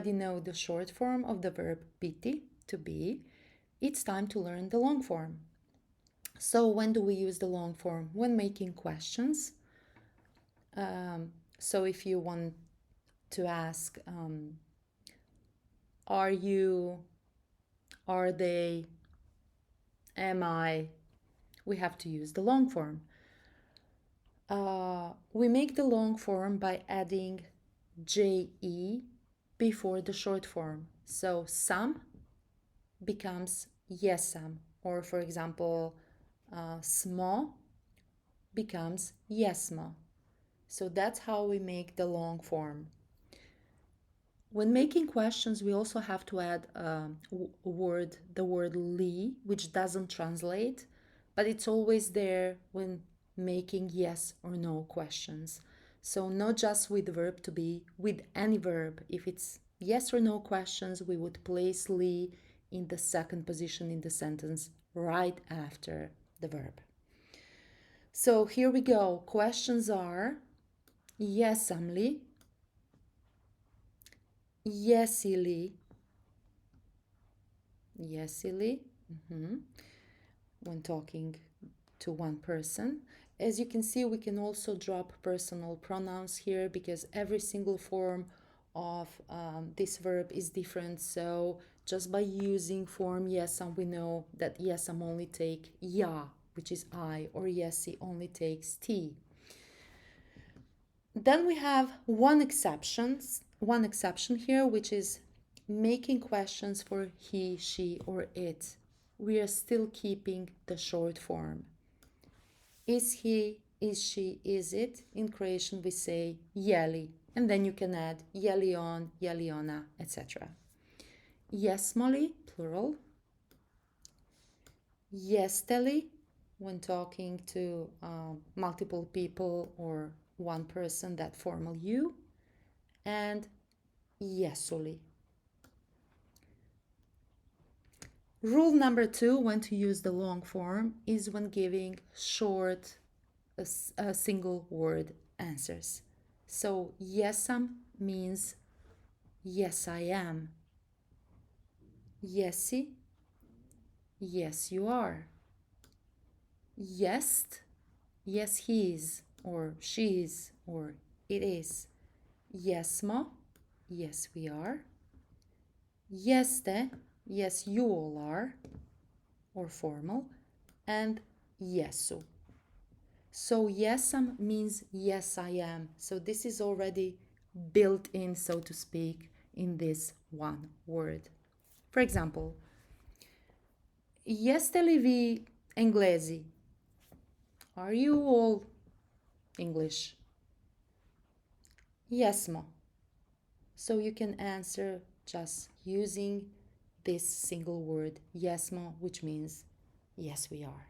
already know the short form of the verb BITI, to be. It's time to learn the long form. So when do we use the long form? When making questions. So if you want to ask, are you, are they, am I, we have to use the long form. We make the long form by adding JE before the short form. So some becomes yesam, or for example, smo becomes yesma. So that's how we make the long form. When making questions, we also have to add the word li, which doesn't translate, but it's always there when making yes or no questions. So not just with the verb to be, with any verb. If it's yes or no questions, we would place li in the second position in the sentence right after the verb. So here we go. Questions are yesamli, yesili, yesili, when talking to one person. As you can see, we can also drop personal pronouns here because every single form of this verb is different. So just by using form yesam, we know that yesam only take ya, which is I, or yesi only takes t. Then we have one exception here, which is making questions for he, she, or it. We are still keeping the short form. Is he, is she, is it? In Croatian we say jeli, and then you can add jeli on, jeli ona, etc. Jesmoli, plural. Jesteli, when talking to multiple people or one person, that formal you. And jesuli. Rule number 2, when to use the long form, is when giving short, single word answers. So yesam means yes I am. Yesi, yes you are. Jest, yes he is, or she is, or it is. Jesmo, yes we are. Jeste, yes you all are, or formal. And jesu. So yesam means yes I am. So this is already built in, so to speak, in this one word. For example, jeste li vi Englezi? Are you all English? Jesmo. So you can answer just using this single word, jesmo, which means yes we are.